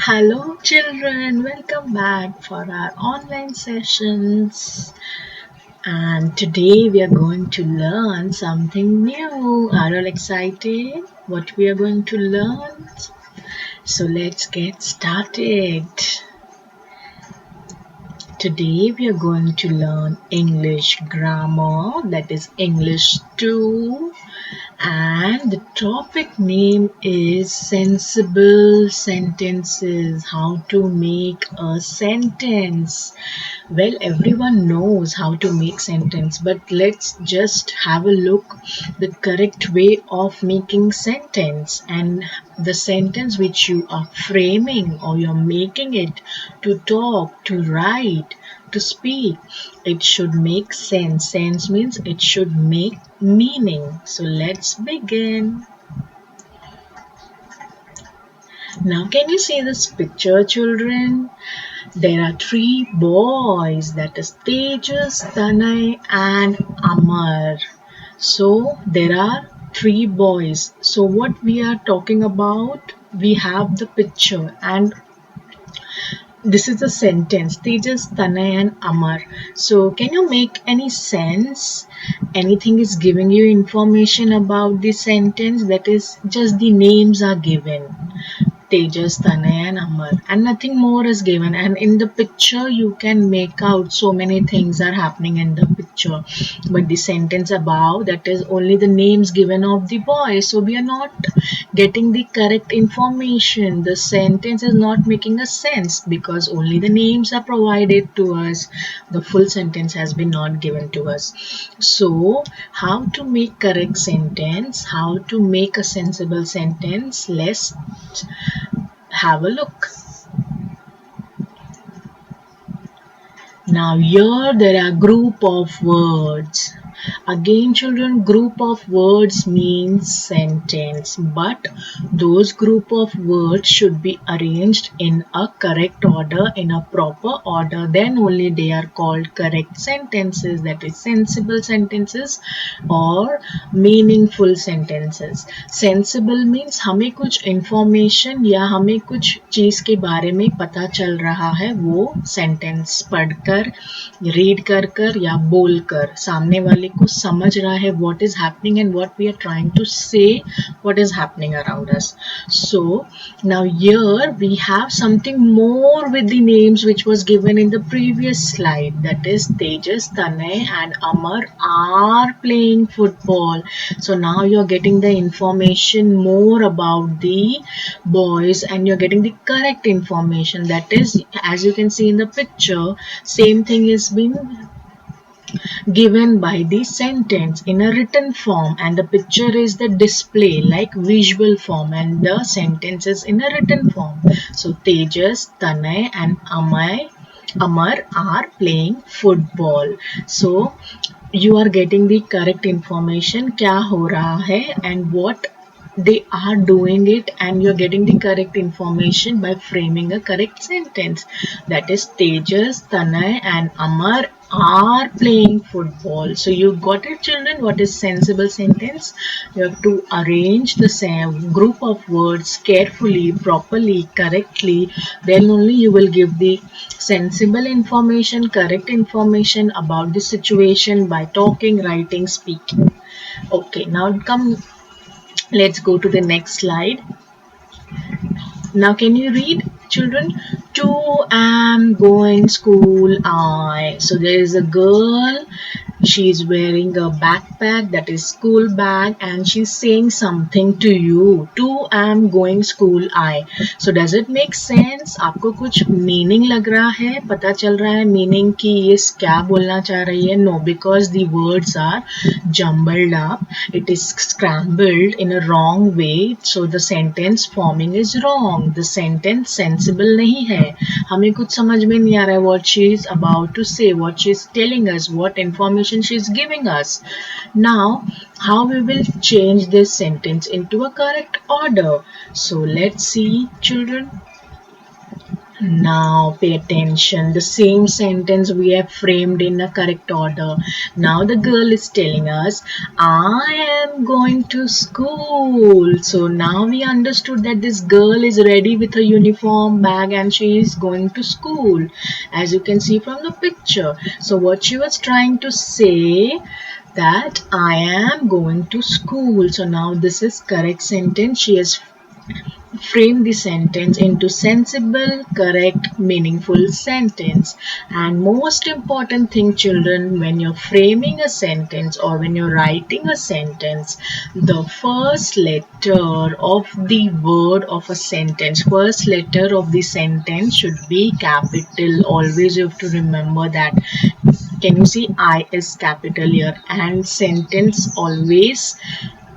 Hello, children. Welcome back for our online sessions. And today we are going to learn something new. Are you all excited? What we are going to learn? So let's get started. Today we are going to learn English grammar, that is English 2. And the topic name is sensible sentences. How to make a sentence. Well, everyone knows how to make sentence, but let's just have a look the correct way of making sentence, and the sentence which you are framing or you're making it to talk, to write, to speak, it should make sense. Sense means it should make meaning. So let's begin. Now, can you see this picture, children? There are three boys, that is Tejas, Tanay and Amar. So there are three boys. So what we are talking about, we have the picture and this is a sentence. Tejas, Tanay and Amar. So can you make any sense? Anything is giving you information about the sentence, that is just the names are given. Tejas, Tanay and Amar, and nothing more is given, and in the picture you can make out so many things are happening in the picture, but the sentence above, that is only the names given of the boys, so we are not getting the correct information. The sentence is not making a sense because only the names are provided to us. The full sentence has been not given to us. So how to make correct sentence, how to make a sensible sentence, let's have a look. Now here there are group of words. Again, children, group of words means sentence, but those group of words should be arranged in a correct order, in a proper order. Then only they are called correct sentences, that is sensible sentences or meaningful sentences. Sensible means हमें कुछ information या हमें कुछ चीज के बारे में पता चल रहा है, वो sentence पढ़कर, read कर या बोलकर सामने वाले को समझ रहा है what is happening and what we are trying to say, what is happening around us. So now here we have something more with the names which was given in the previous slide, that is Tejas, Tanay and Amar are playing football. So now you're getting the information more about the boys and you're getting the correct information, that is, as you can see in the picture, same thing is being given by the sentence in a written form, and the picture is the display like visual form, and the sentence is in a written form. So Tejas, Tanay and Amar are playing football. So you are getting the correct information क्या हो रहा है and what they are doing it, and you're getting the correct information by framing a correct sentence, that is Tejas, Tanay and Amar are playing football. So you got it, children, what is sensible sentence. You have to arrange the same group of words carefully, properly, correctly, then only you will give the sensible information, correct information about the situation by talking, writing, speaking. Okay, now come, let's go to the next slide. Now can you read, children? To am going school I. So there is a girl, she is wearing a backpack, that is school bag, and she's saying something to you. To am going school I. So does it make sense? आपको कुछ meaning लग रहा है, पता चल रहा है meaning कि ये क्या बोलना चाह रही है? No, because the words are jumbled up. It is scrambled in a wrong way. So the sentence forming is wrong. The sentence sensible नहीं है. हमें कुछ समझ में नहीं आ रहा है what she is about to say, what she is telling us, what information she is giving us. Now, how we will change this sentence into a correct order? So let's see, children. Now pay attention. The same sentence we have framed in a correct order. Now the girl is telling us, I am going to school. So now we understood that this girl is ready with her uniform bag and she is going to school, as you can see from the picture. So what she was trying to say, that I am going to school. So now this is correct sentence. She has frame the sentence into sensible, correct, meaningful sentence. And most important thing, children, when you're framing a sentence or when you're writing a sentence, the first letter of the word of a sentence, first letter of the sentence should be capital. Always you have to remember that. Can you see I is capital here? And sentence always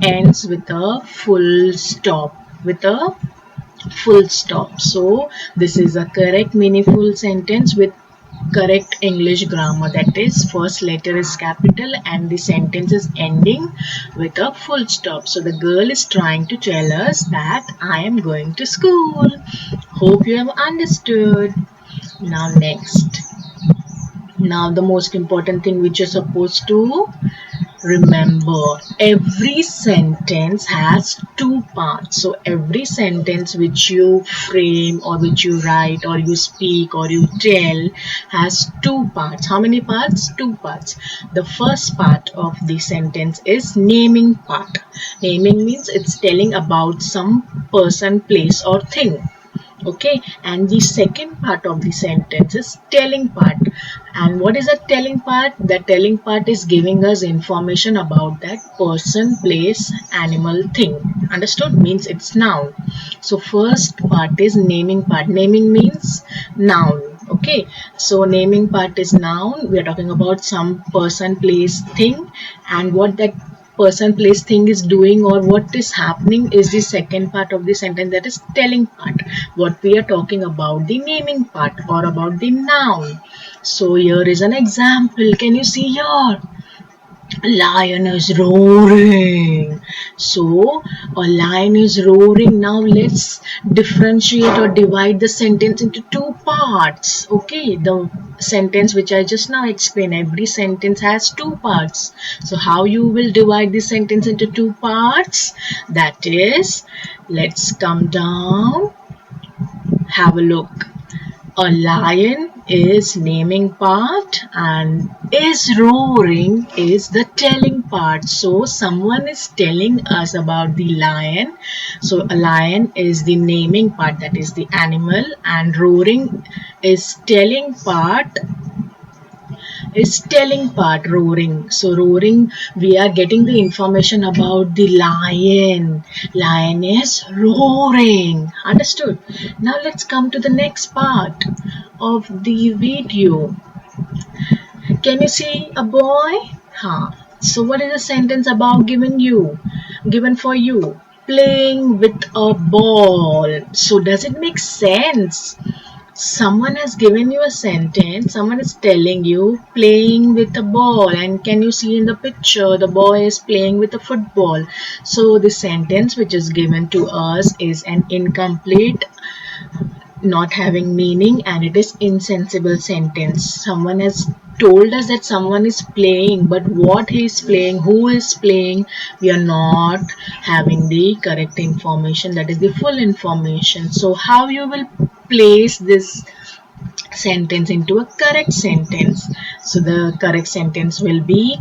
ends with a full stop. With a full stop. So this is a correct meaningful sentence with correct English grammar. That is, first letter is capital and the sentence is ending with a full stop. So the girl is trying to tell us that I am going to school. Hope you have understood. Now next. Now the most important thing which you're supposed to remember, every sentence has two parts. So every sentence which you frame or which you write or you speak or you tell has two parts. How many parts? Two parts. The first part of the sentence is naming part. Naming means it's telling about some person, place or thing. Okay, and the second part of the sentence is telling part. And what is a telling part? The telling part is giving us information about that person, place, animal, thing. Understood? Means it's noun. So first part is naming part. Naming means noun. Okay, so naming part is noun. We are talking about some person, place, thing, and what that person, place, thing is doing or what is happening is the second part of the sentence, that is telling part. What we are talking about, the naming part or about the noun. So here is an example. Can you see here? A lion is roaring. So a lion is roaring. Now let's differentiate or divide the sentence into two parts. Okay, the sentence which I just now explained, every sentence has two parts. So how you will divide the sentence into two parts? That is, let's come down, have a look. A lion is naming part and is roaring is the telling part. So someone is telling us about the lion. So a lion is the naming part, that is the animal, and roaring is telling part, roaring. So roaring, we are getting the information about the lion. Lion is roaring. Understood? Now let's come to the next part of the video. Can you see a boy? Huh. So what is the sentence about given for you? Playing with a ball. So does it make sense? Someone has given you a sentence, someone is telling you playing with a ball, and can you see in the picture the boy is playing with a football. So the sentence which is given to us is an incomplete, not having meaning, and it is insensible sentence. Someone has told us that someone is playing, but what he is playing, who is playing, we are not having the correct information, that is the full information. So how you will place this sentence into a correct sentence? So the correct sentence will be,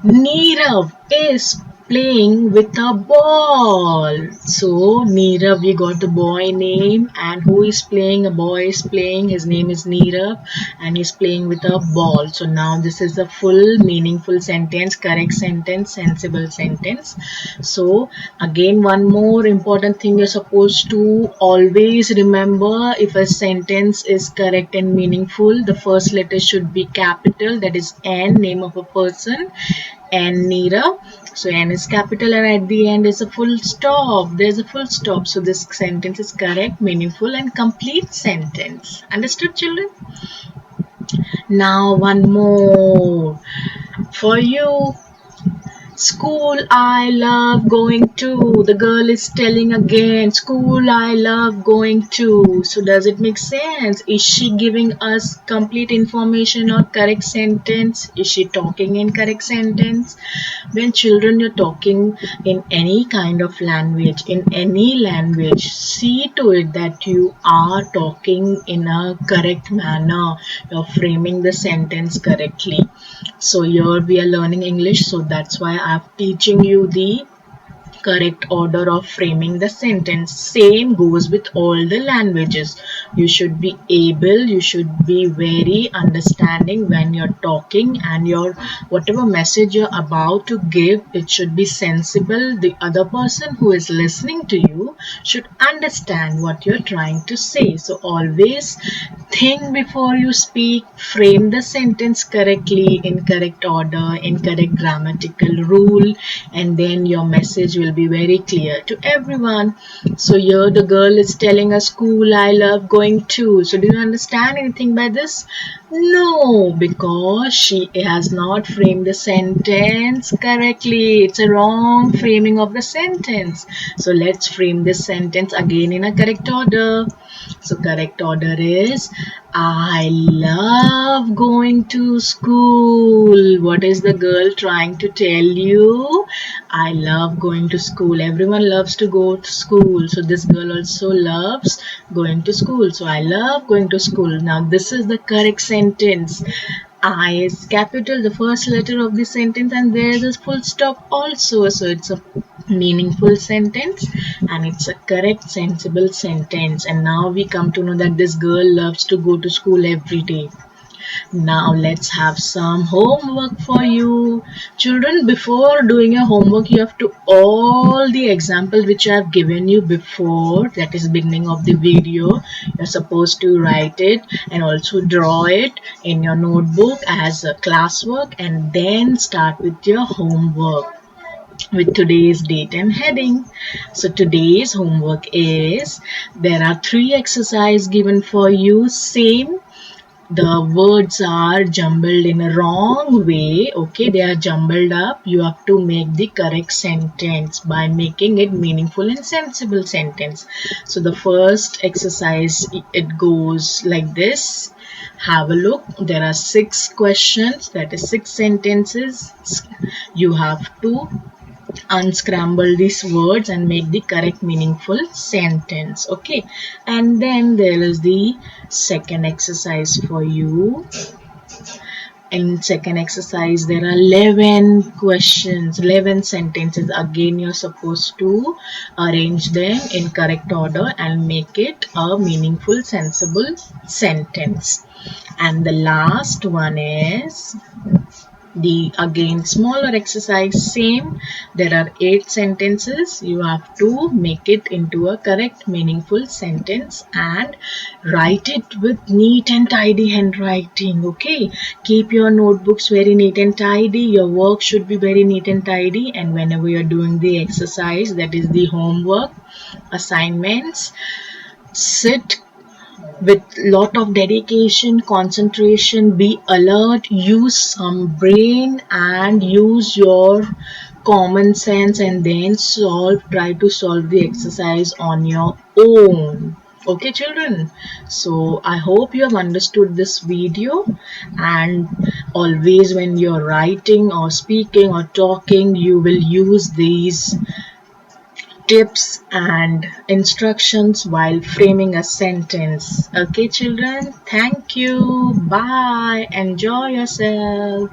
Neerav is playing with a ball. So Neerav, we got the boy name, and who is playing? A boy is playing. His name is Neerav and he's playing with a ball. So now this is a full meaningful sentence, correct sentence, sensible sentence. So again, one more important thing you're supposed to always remember: if a sentence is correct and meaningful, the first letter should be capital, that is N, name of a person, and Neerav. So N is capital, and at the end is a full stop. There's a full stop. So this sentence is correct, meaningful, and complete sentence. Understood, children? Now one more for you. School I love going to. The girl is telling again. School I love going to. So does it make sense? Is she giving us complete information or correct sentence? Is she talking in correct sentence? When children are talking in any kind of language, in any language, see to it that you are talking in a correct manner. You're framing the sentence correctly. So here we are learning English, so that's why I'm teaching you the correct order of framing the sentence. Same goes with all the languages. You should be able, you should be very understanding when you're talking, and your whatever message you're about to give, it should be sensible. The other person who is listening to you should understand what you're trying to say. So always think before you speak, frame the sentence correctly, in correct order, in correct grammatical rule, and then your message will be very clear to everyone. So here the girl is telling us, school I love going to. So do you understand anything by this? No, because she has not framed the sentence correctly. It's a wrong framing of the sentence. So let's frame this sentence again in a correct order. So correct order is, I love going to school. What is the girl trying to tell you? I love going to school. Everyone loves to go to school. So this girl also loves going to school. So I love going to school. Now this is the correct sentence. I is capital, the first letter of the sentence, and there is a full stop also. So it's a meaningful sentence and it's a correct sensible sentence. And now we come to know that this girl loves to go to school every day. Now let's have some homework for you. Children, before doing your homework, you have to all the examples which I have given you before, that is beginning of the video, you're supposed to write it and also draw it in your notebook as a classwork, and then start with your homework with today's date and heading. So today's homework is, there are 3 exercises given for you. Same, the words are jumbled in a wrong way. Okay, they are jumbled up. You have to make the correct sentence by making it meaningful and sensible sentence. So the first exercise, it goes like this. Have a look. There are 6 questions, that is 6 sentences. You have to unscramble these words and make the correct meaningful sentence. Okay, and then there is the second exercise for you. In second exercise, there are 11 questions, 11 sentences. Again, you're supposed to arrange them in correct order and make it a meaningful, sensible sentence. And the last one is the again smaller exercise. Same, there are 8 sentences. You have to make it into a correct meaningful sentence and write it with neat and tidy handwriting. Okay, keep your notebooks very neat and tidy. Your work should be very neat and tidy, and whenever you're doing the exercise, that is the homework assignments, sit with lot of dedication, concentration, be alert, use some brain and use your common sense, and then try to solve the exercise on your own. Okay children, so I hope you have understood this video, and always when you're writing or speaking or talking, you will use these tips and instructions while framing a sentence. Okay children, thank you, bye, enjoy yourself.